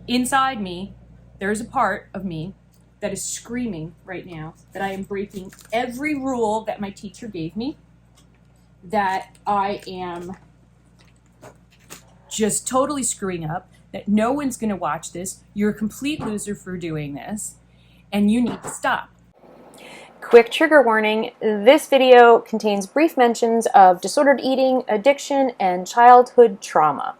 inside me, there's a part of me that is screaming right now that I am breaking every rule that my teacher gave me, that I am just totally screwing up, that no one's going to watch this. You're a complete loser for doing this, and you need to stop. Quick trigger warning, this video contains brief mentions of disordered eating, addiction, and childhood trauma.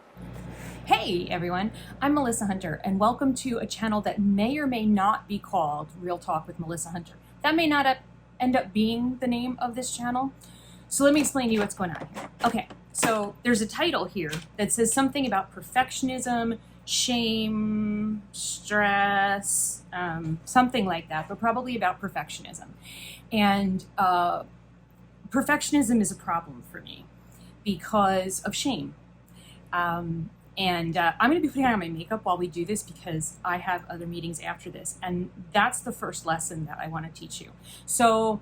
Hey everyone, I'm Melissa Hunter, and welcome to a channel that may or may not be called Real Talk with Melissa Hunter. That may not end up being the name of this channel. So let me explain to you what's going on here. Okay, so there's a title here that says something about perfectionism, shame, stress, something like that, but probably about perfectionism. And perfectionism is a problem for me because of shame. I'm going to be putting on my makeup while we do this because I have other meetings after this. And that's the first lesson that I want to teach you. So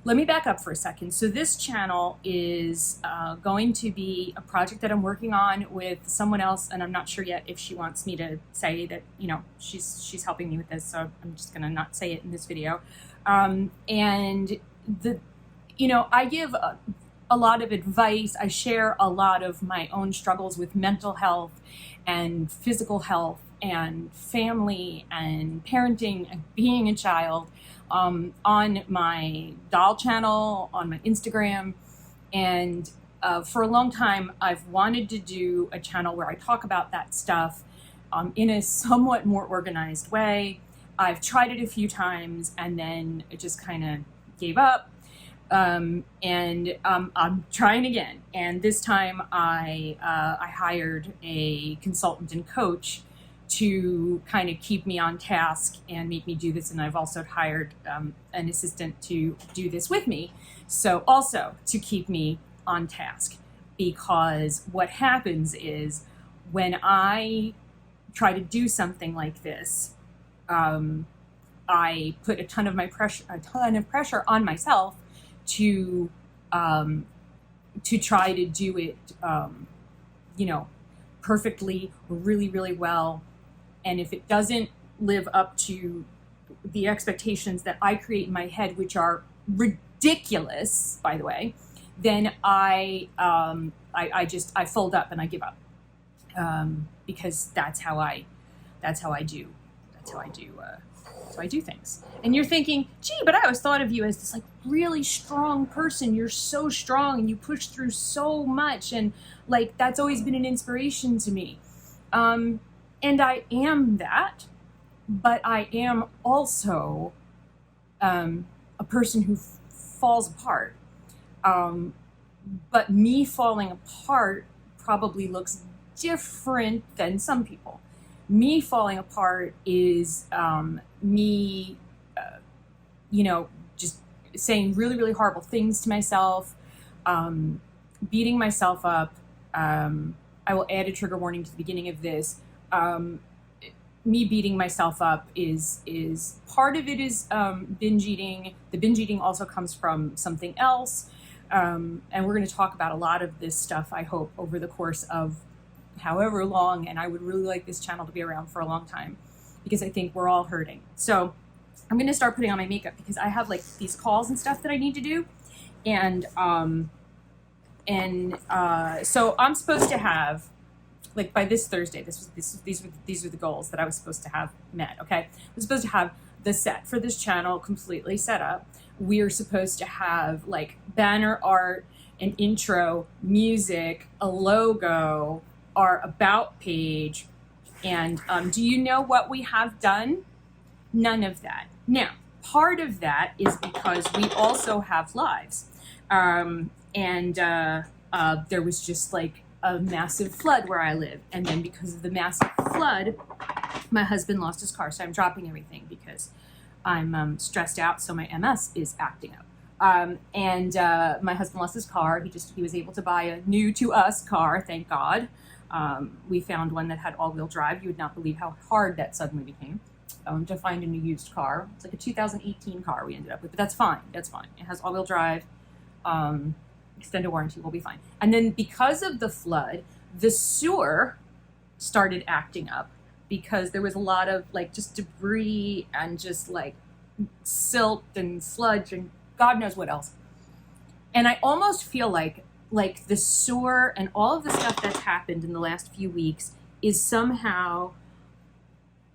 let me back up for a second. So this channel is going to be a project that I'm working on with someone else, and I'm not sure yet if she wants me to say that, you know, she's helping me with this, so I'm just going to not say it in this video. I give a lot of advice. I share a lot of my own struggles with mental health and physical health and family and parenting and being a child on my doll channel, on my Instagram. And for a long time, I've wanted to do a channel where I talk about that stuff in a somewhat more organized way. I've tried it a few times and then it just kind of gave up. I'm trying again. And this time I hired a consultant and coach to kind of keep me on task and make me do this. And I've also hired an assistant to do this with me. So also to keep me on task, because what happens is when I try to do something like this, I put a ton of pressure on myself to try to do it, perfectly, really, really well. And if it doesn't live up to the expectations that I create in my head, which are ridiculous, by the way, then I fold up and I give up, because that's how I do things. And you're thinking, gee, but I always thought of you as this like really strong person. You're so strong and you push through so much, and like that's always been an inspiration to me. And I am that, but I am also a person who falls apart. But me falling apart probably looks different than some people. Me falling apart is me, just saying really, really horrible things to myself, beating myself up. I will add a trigger warning to the beginning of this. Me beating myself up is part of it is binge eating. The binge eating also comes from something else. And we're going to talk about a lot of this stuff, I hope, over the course of however long. And I would really like this channel to be around for a long time because I think we're all hurting. So I'm going to start putting on my makeup because I have like these calls and stuff that I need to do. And so I'm supposed to have, like by this Thursday, these were the goals that I was supposed to have met. Okay, I was supposed to have the set for this channel completely set up. We are supposed to have like banner art, an intro, music, a logo, our about page, and do you know what we have done? None of that. Now, part of that is because we also have lives, and there was just like a massive flood where I live. And then because of the massive flood, my husband lost his car. So I'm dropping everything because I'm stressed out. So my MS is acting up. My husband lost his car. He was able to buy a new to us car. Thank God. We found one that had all-wheel drive. You would not believe how hard that suddenly became to find a new used car. It's like a 2018 car we ended up with, but that's fine. That's fine. It has all-wheel drive. Extended warranty, will be fine. And then because of the flood, the sewer started acting up because there was a lot of like just debris and just like silt and sludge and God knows what else. And I almost feel like the sore and all of the stuff that's happened in the last few weeks is somehow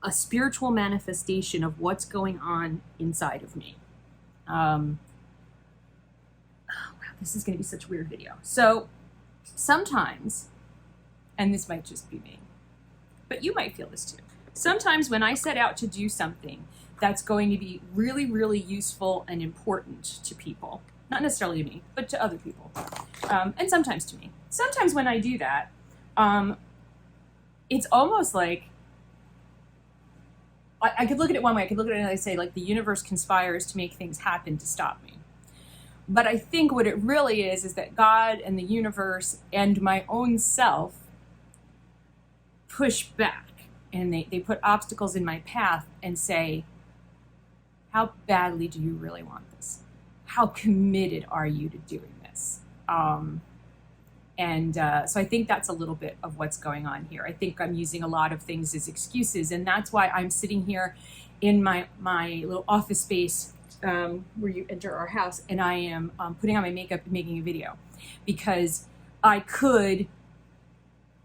a spiritual manifestation of what's going on inside of me. Oh wow, this is going to be such a weird video. So sometimes, and this might just be me, but you might feel this too. Sometimes when I set out to do something that's going to be really, really useful and important to people, not necessarily to me, but to other people, and sometimes to me. Sometimes when I do that, it's almost like, I could look at it one way. I could look at it and I say, like, the universe conspires to make things happen to stop me. But I think what it really is that God and the universe and my own self push back, and they put obstacles in my path and say, how badly do you really want this? How committed are you to doing this? So I think that's a little bit of what's going on here. I think I'm using a lot of things as excuses, and that's why I'm sitting here in my little office space where you enter our house, and I am putting on my makeup and making a video, because I could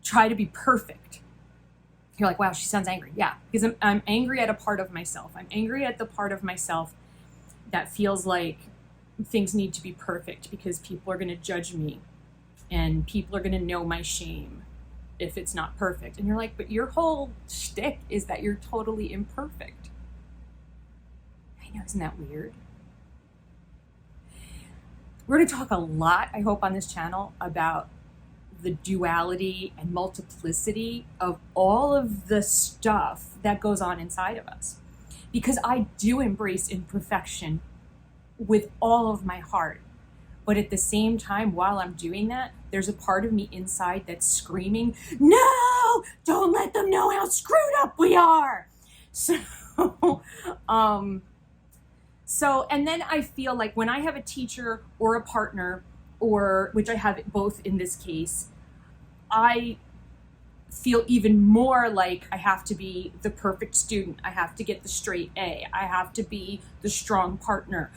try to be perfect. You're like, wow, she sounds angry. Yeah, because I'm angry at a part of myself. I'm angry at the part of myself that feels like things need to be perfect because people are going to judge me and people are going to know my shame if it's not perfect. And you're like, but your whole shtick is that you're totally imperfect. I know, isn't that weird? We're going to talk a lot, I hope, on this channel about the duality and multiplicity of all of the stuff that goes on inside of us. Because I do embrace imperfection with all of my heart. But at the same time, while I'm doing that, there's a part of me inside that's screaming, no, don't let them know how screwed up we are. So, and then I feel like when I have a teacher or a partner, or which I have both in this case, I feel even more like I have to be the perfect student. I have to get the straight A. I have to be the strong partner.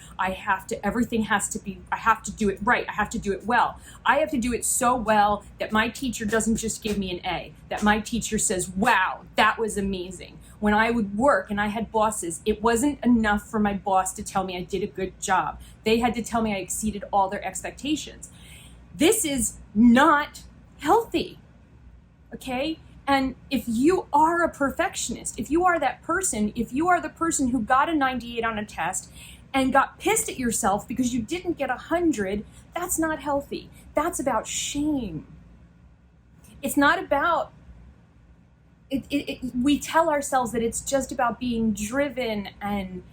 Everything has to be, I have to do it right. I have to do it well. I have to do it so well that my teacher doesn't just give me an A, that my teacher says, wow, that was amazing. When I would work and I had bosses, it wasn't enough for my boss to tell me I did a good job. They had to tell me I exceeded all their expectations. This is not healthy. Okay? And if you are a perfectionist, if you are that person, if you are the person who got a 98 on a test and got pissed at yourself because you didn't get 100, that's not healthy. That's about shame. It's not about, we tell ourselves that it's just about being driven and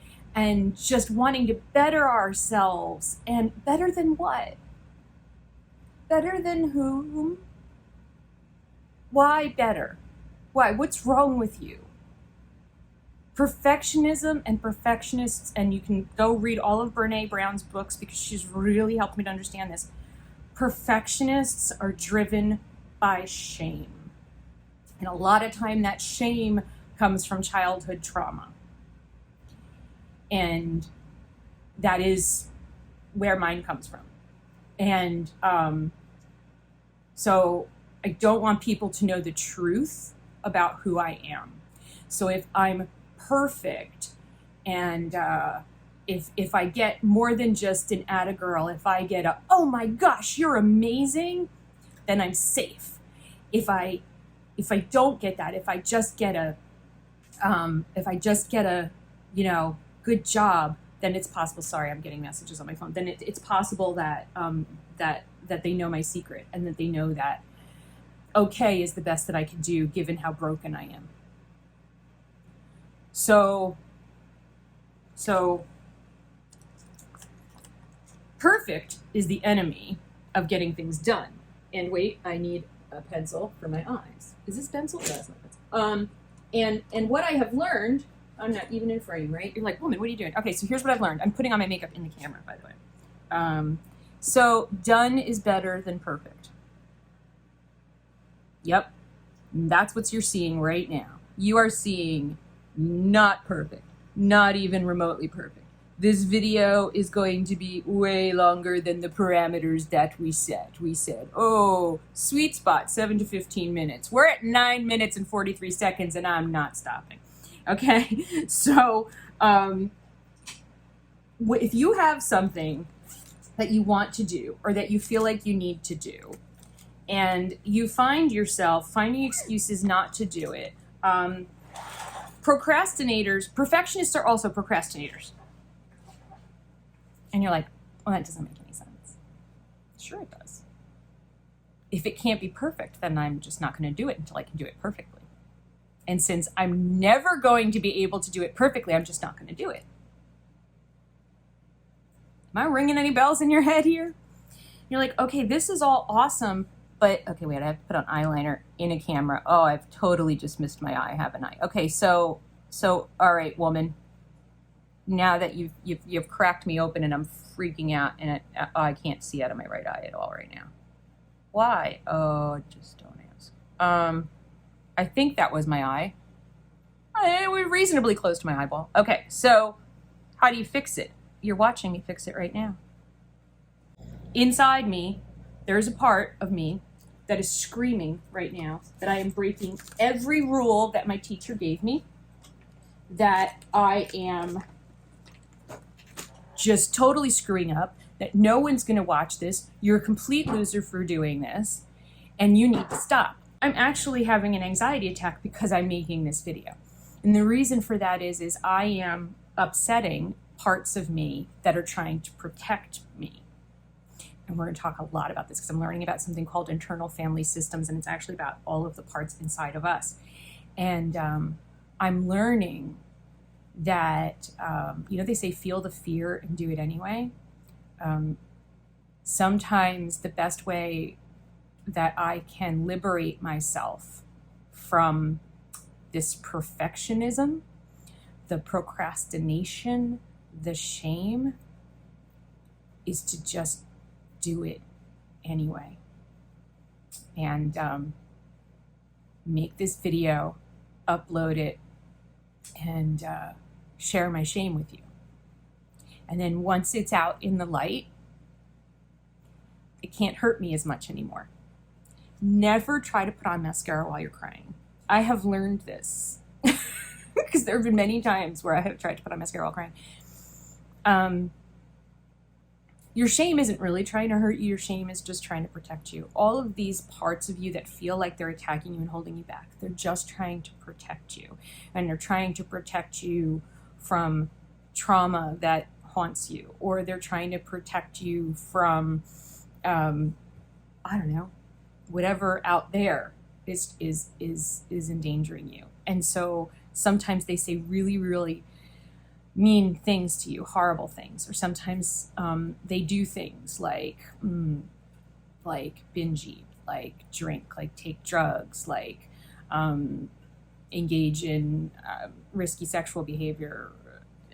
just wanting to better ourselves. And better than what? Better than whom? Why better? Why? What's wrong with you? Perfectionism and perfectionists, and you can go read all of Brene Brown's books because she's really helped me to understand this. Perfectionists are driven by shame. And a lot of time that shame comes from childhood trauma. And that is where mine comes from. And so I don't want people to know the truth about who I am. So if I'm perfect and if I get more than just an atta girl, if I get a, oh my gosh, you're amazing, then I'm safe. If I don't get that, if I just get a, good job, then it's possible, sorry, I'm getting messages on my phone, then it's possible that, that they know my secret and that they know that okay is the best that I can do given how broken I am. So perfect is the enemy of getting things done. And wait, I need a pencil for my eyes. Is this pencil? No, it's not pencil. And what I have learned, I'm not even in frame, right? You're like, woman, what are you doing? Okay, so here's what I've learned. I'm putting on my makeup in the camera, by the way. So done is better than perfect. Yep, that's what you're seeing right now. you are seeing not perfect, not even remotely perfect. This video is going to be way longer than the parameters that we set. We said, oh, sweet spot, 7 to 15 minutes. We're at 9 minutes and 43 seconds, and I'm not stopping. Okay? So, if you have something that you want to do or that you feel like you need to do, and you find yourself finding excuses not to do it, perfectionists are also procrastinators. And you're like, well, that doesn't make any sense. Sure it does. If it can't be perfect, then I'm just not going to do it until I can do it perfectly. And since I'm never going to be able to do it perfectly, I'm just not going to do it. Am I ringing any bells in your head here? You're like, okay, this is all awesome, but okay, wait, I have to put on eyeliner in a camera. Oh, I've totally just missed my eye, haven't I? Okay, so all right, woman. Now that you've cracked me open and I'm freaking out and I can't see out of my right eye at all right now. Why? Oh, just don't ask. I think that was my eye. It was reasonably close to my eyeball. Okay, so how do you fix it? You're watching me fix it right now. Inside me, there's a part of me that is screaming right now that I am breaking every rule that my teacher gave me, that I am just totally screwing up, that no one's going to watch this. You're a complete loser for doing this, and you need to stop. I'm actually having an anxiety attack because I'm making this video. And the reason for that is I am upsetting parts of me that are trying to protect me. And we're going to talk a lot about this because I'm learning about something called internal family systems, and it's actually about all of the parts inside of us. And I'm learning that, they say feel the fear and do it anyway. Sometimes the best way that I can liberate myself from this perfectionism, the procrastination, the shame, is to just do it anyway. And make this video, upload it, and share my shame with you. And then once it's out in the light, it can't hurt me as much anymore. Never try to put on mascara while you're crying. I have learned this because there have been many times where I have tried to put on mascara while crying. Your shame isn't really trying to hurt you. Your shame is just trying to protect you. All of these parts of you that feel like they're attacking you and holding you back, they're just trying to protect you. And they're trying to protect you from trauma that haunts you, or they're trying to protect you from, whatever out there is endangering you. And so sometimes they say really, really mean things to you, horrible things, or sometimes they do things like binge eat, like drink, like take drugs, like engage in risky sexual behavior,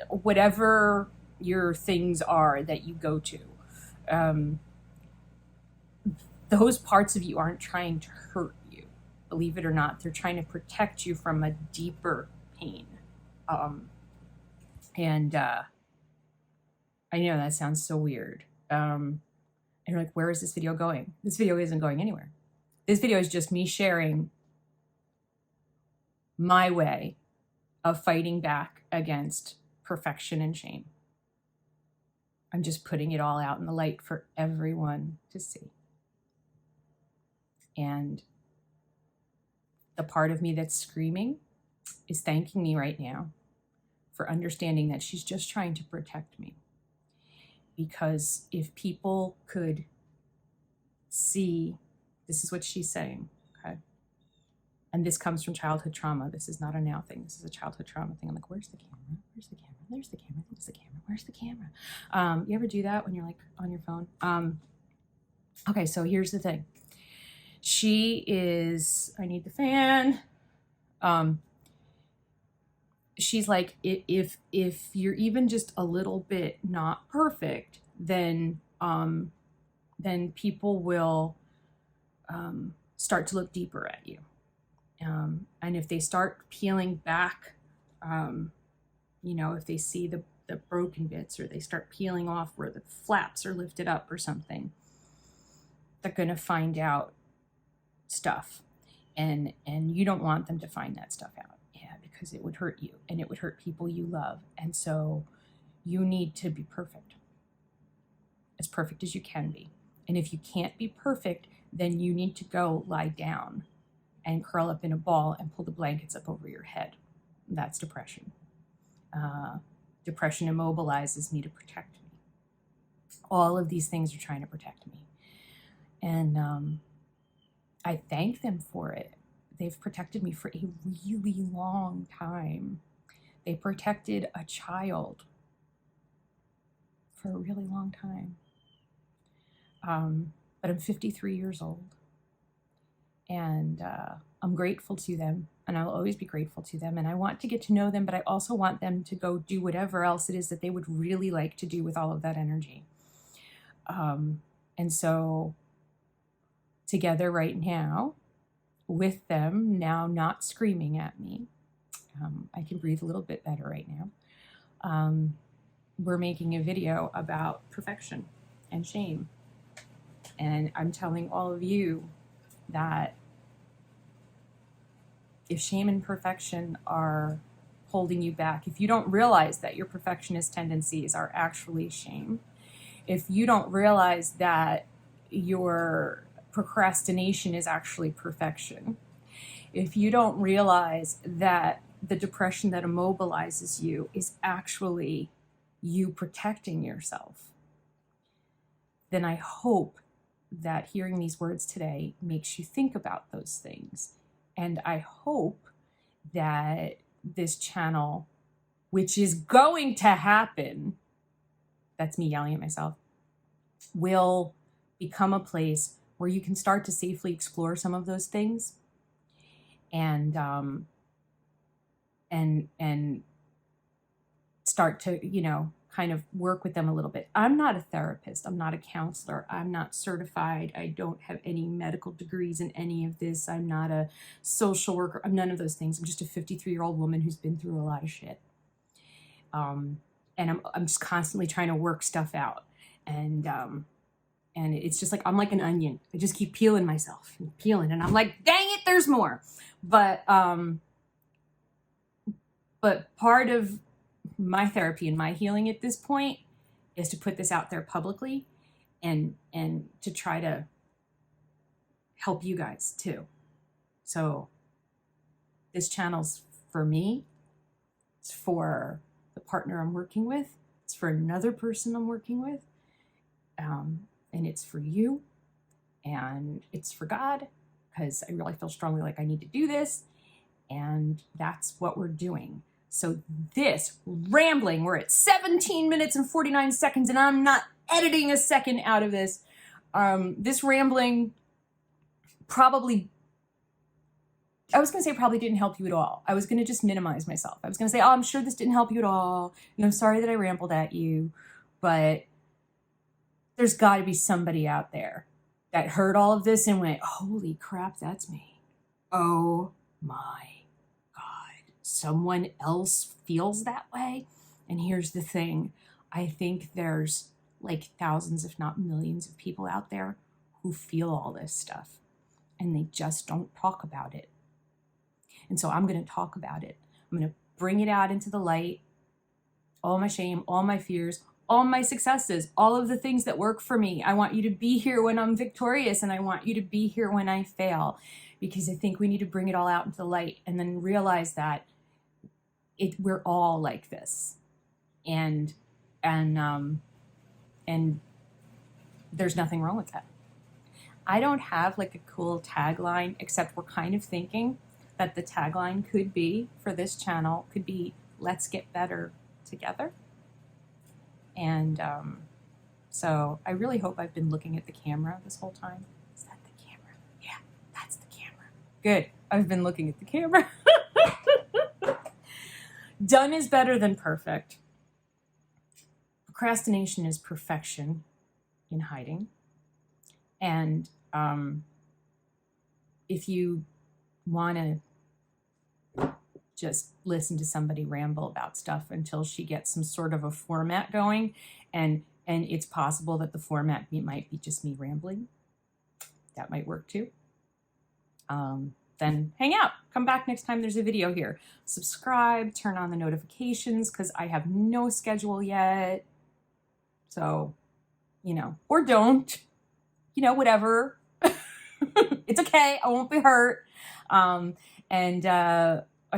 whatever your things are that you go to. Those parts of you aren't trying to hurt you. Believe it or not, they're trying to protect you from a deeper pain. And I know that sounds so weird. And you're like, where is this video going? This video isn't going anywhere. This video is just me sharing my way of fighting back against perfection and shame. I'm just putting it all out in the light for everyone to see. And the part of me that's screaming is thanking me right now for understanding that she's just trying to protect me. Because if people could see, this is what she's saying, okay? And this comes from childhood trauma. This is not a now thing. This is a childhood trauma thing. I'm like, where's the camera? Where's the camera? There's the camera. There's the camera. Where's the camera? You ever do that when you're like on your phone? Okay, so here's the thing. She is, I need the fan. She's like, if you're even just a little bit not perfect, then people will start to look deeper at you. And if they start peeling back, if they see the broken bits, or they start peeling off where the flaps are lifted up or something, they're going to find out stuff. And you don't want them to find that stuff out, because it would hurt you and it would hurt people you love. And so you need to be perfect as you can be. And if you can't be perfect, then you need to go lie down and curl up in a ball and pull the blankets up over your head. That's depression. Depression immobilizes me to protect me. All of these things are trying to protect me. And I thank them for it. They've protected me for a really long time. They protected a child for a really long time. But I'm 53 years old. And I'm grateful to them, and I'll always be grateful to them. And I want to get to know them, but I also want them to go do whatever else it is that they would really like to do with all of that energy. And so together right now, with them now not screaming at me, I can breathe a little bit better right now. We're making a video about perfection and shame. And I'm telling all of you that if shame and perfection are holding you back, if you don't realize that your perfectionist tendencies are actually shame, if you don't realize that your procrastination is actually perfection, if you don't realize that the depression that immobilizes you is actually you protecting yourself, then I hope that hearing these words today makes you think about those things. And I hope that this channel, which is going to happen, that's me yelling at myself, will become a place where you can start to safely explore some of those things and start to, kind of work with them a little bit. I'm not a therapist. I'm not a counselor. I'm not certified. I don't have any medical degrees in any of this. I'm not a social worker. I'm none of those things. I'm just a 53-year-old woman who's been through a lot of shit. And I'm just constantly trying to work stuff out. And it's just like, I'm like an onion. I just keep peeling myself and peeling. And I'm like, dang it, there's more. But part of my therapy and my healing at this point is to put this out there publicly and to try to help you guys too. So this channel's for me. It's for the partner I'm working with. It's for another person I'm working with. And it's for you. And it's for God, because I really feel strongly like I need to do this. And that's what we're doing. So this rambling, we're at 17 minutes and 49 seconds, and I'm not editing a second out of this. This rambling probably didn't help you at all. I was going to just minimize myself. I was going to say, I'm sure this didn't help you at all. And I'm sorry that I rambled at you, but there's got to be somebody out there that heard all of this and went, holy crap, that's me. Oh my God. Someone else feels that way. And here's the thing. I think there's like thousands, if not millions of people out there who feel all this stuff and they just don't talk about it. And so I'm going to talk about it. I'm going to bring it out into the light. All my shame, all my fears, all my successes, all of the things that work for me. I want you to be here when I'm victorious, and I want you to be here when I fail, because I think we need to bring it all out into the light and then realize that we're all like this. And there's nothing wrong with that. I don't have like a cool tagline, except we're kind of thinking that the tagline could be for this channel could be, let's get better together. And so I really hope I've been looking at the camera this whole time. Is that the camera? Yeah, that's the camera. Good. I've been looking at the camera. Done is better than perfect. Procrastination is perfection in hiding. And if you want to just listen to somebody ramble about stuff until she gets some sort of a format going. And it's possible that the format might be just me rambling. That might work too. Then hang out. Come back next time there's a video here. Subscribe, turn on the notifications, because I have no schedule yet. So, or don't, whatever. It's okay. I won't be hurt. I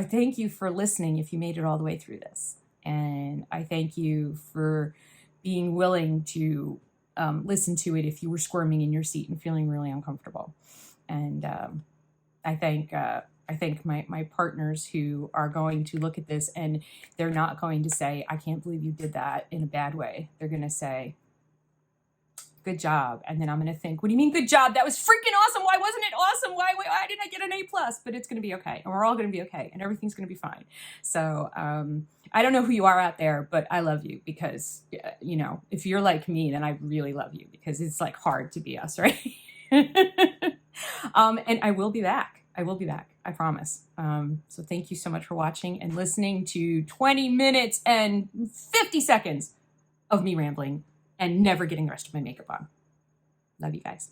thank you for listening if you made it all the way through this. And I thank you for being willing to listen to it if you were squirming in your seat and feeling really uncomfortable. And I thank my partners who are going to look at this, and they're not going to say, I can't believe you did that, in a bad way. They're going to say, good job. And then I'm going to think, what do you mean good job? That was freaking awesome. Why wasn't it awesome? Why didn't I get an A+? But it's going to be okay. And we're all going to be okay. And everything's going to be fine. So I don't know who you are out there, but I love you, because, if you're like me, then I really love you, because it's like hard to be us, right? And I will be back. I promise. So thank you so much for watching and listening to 20 minutes and 50 seconds of me rambling and never getting the rest of my makeup on. Love you guys.